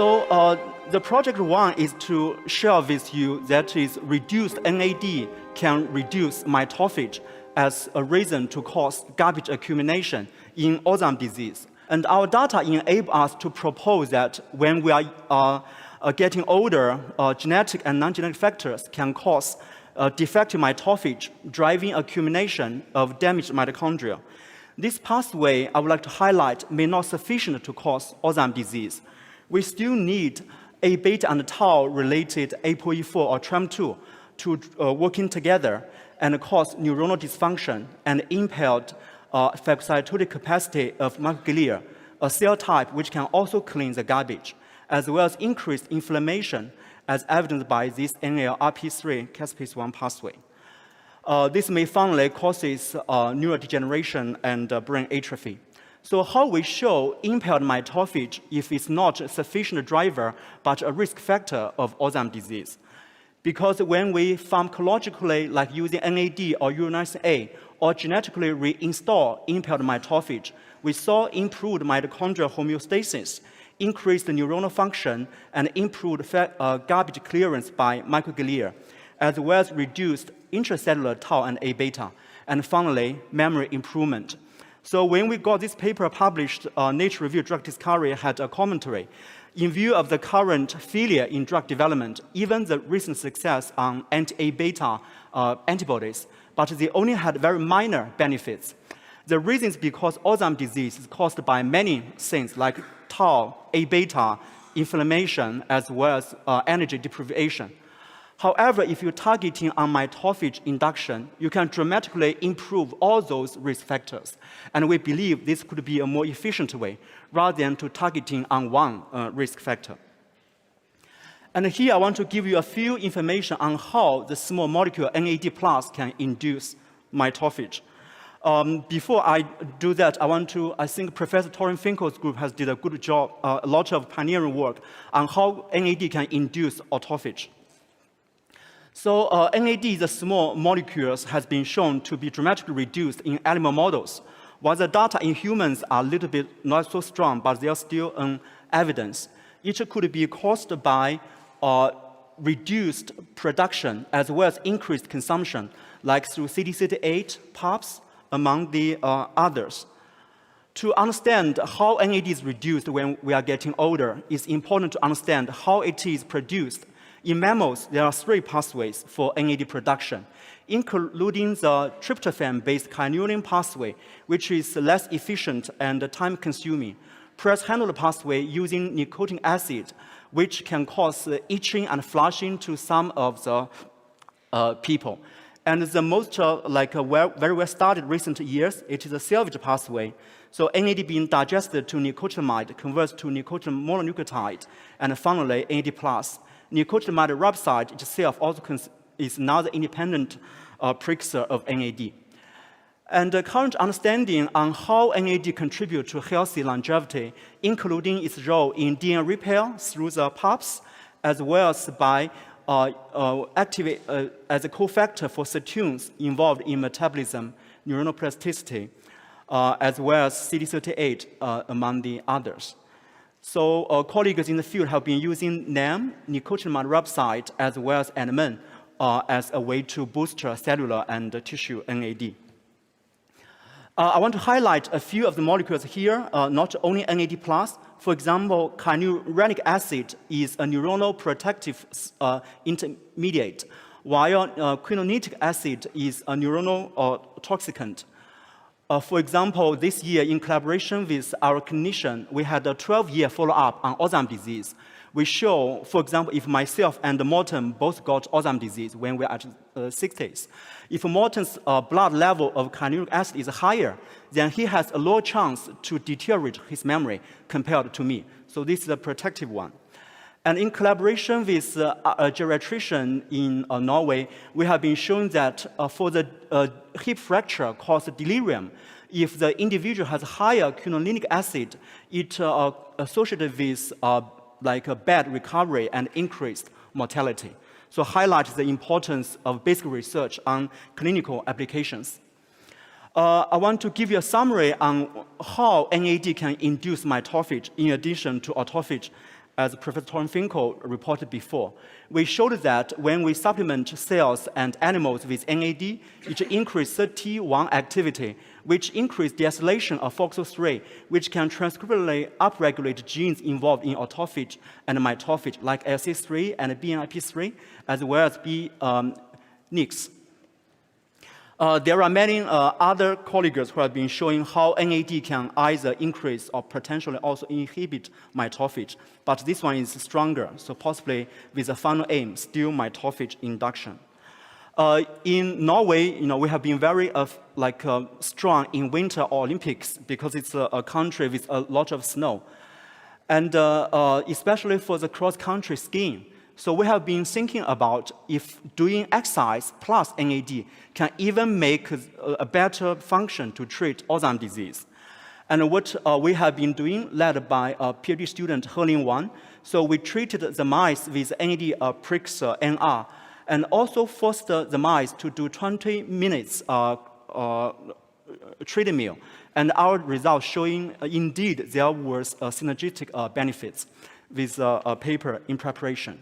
The project one is to share with you that is reduced NAD can reduce mitophagy as a reason to cause garbage accumulation in Alzheimer's disease. And our data enable us to propose that when we are getting older, genetic and non-genetic factors can cause defective mitophagy, driving accumulation of damaged mitochondria. This pathway I would like to highlight may not sufficient to cause Alzheimer's disease. We still need A-beta and tau-related ApoE4 or TREM2 to working together and cause neuronal dysfunction and impaired phagocytotic capacity of microglia, a cell type which can also clean the garbage, as well as increased inflammation as evidenced by this NLRP3 caspase-1 pathway. This may finally causes neurodegeneration and brain atrophy. So how we show impaired mitophagy if it's not a sufficient driver but a risk factor of Alzheimer's disease? Because when we pharmacologically, like using NAD or uronidase A, or genetically reinstall impaired mitophagy, we saw improved mitochondrial homeostasis, increased neuronal function, and improved garbage clearance by microglia, as well as reduced intracellular tau and A-beta, and finally, memory improvement. So when we got this paper published, Nature Review Drug Discovery had a commentary. In view of the current failure in drug development, even the recent success on anti-A-beta antibodies, but they only had very minor benefits. The reason is because Alzheimer's disease is caused by many things like tau, A-beta, inflammation, as well as energy deprivation. However, if you're targeting on mitophagy induction, you can dramatically improve all those risk factors. And we believe this could be a more efficient way rather than to targeting on one risk factor. And here I want to give you a few information on how the small molecule NAD+ can induce mitophagy. Before I do that, I think Professor Torin Finkel's group has did a good job, a lot of pioneering work on how NAD can induce autophagy. So NAD, the small molecules, has been shown to be dramatically reduced in animal models, while the data in humans are a little bit not so strong, but they are still evidence. It could be caused by reduced production as well as increased consumption, like through CD38, PARPs, among the others. To understand how NAD is reduced when we are getting older, it's important to understand how it is produced. In mammals, there are 3 pathways for NAD production, including the tryptophan-based kinase pathway, which is less efficient and time-consuming. Press-handled pathway using nicotinic acid, which can cause itching and flushing to some of the people. And the most very well studied recent years, it is a salvage pathway. So NAD being digested to nicotinamide converts to nicotinamide mononucleotide, and finally NAD+. Nicotinamide riboside itself also is another independent precursor of NAD. And the current understanding on how NAD contributes to healthy longevity, including its role in DNA repair through the PARPs, as well as by activate as a cofactor for sirtuins involved in metabolism, neuronal plasticity, as well as CD38 among the others. So colleagues in the field have been using NAM, nicotinamide riboside, as well as NMN as a way to boost cellular and tissue NAD. I want to highlight a few of the molecules here, not only NAD+. For example, cyanuric acid is a neuronal protective intermediate, while quinonitic acid is a neuronal toxicant. For example, this year, in collaboration with our clinician, we had a 12-year follow-up on Alzheimer's disease. We show, for example, if myself and Morten both got Alzheimer's disease when we are at 60s, if Morten's blood level of cyanuric acid is higher, then he has a lower chance to deteriorate his memory compared to me. So this is a protective one. And in collaboration with a geriatrician in Norway, we have been showing that for the hip fracture caused delirium, if the individual has higher quinolinic acid, it associated with like a bad recovery and increased mortality. So highlights the importance of basic research on clinical applications. I want to give you a summary on how NAD can induce mitophagy in addition to autophagy, as Professor Tom Finkel reported before. We showed that when we supplement cells and animals with NAD, it increased SIRT1 activity, which increased deacylation of FOXO3, which can transcriptionally upregulate genes involved in autophagy and mitophagy, like LC3 and BNIP3, as well as BNIX. There are many other colleagues who have been showing how NAD can either increase or potentially also inhibit mitophagy, but this one is stronger, so possibly with the final aim, still mitophagy induction. In Norway, we have been very strong in Winter Olympics because it's a country with a lot of snow, and especially for the cross-country skiing. So we have been thinking about if doing exercise plus NAD can even make a better function to treat Alzheimer's disease. And what we have been doing, led by a PhD student, Helin Wang, so we treated the mice with NAD Prix NR, and also forced the mice to do 20 minutes treadmill. And our results showing indeed there was synergistic benefits with a paper in preparation.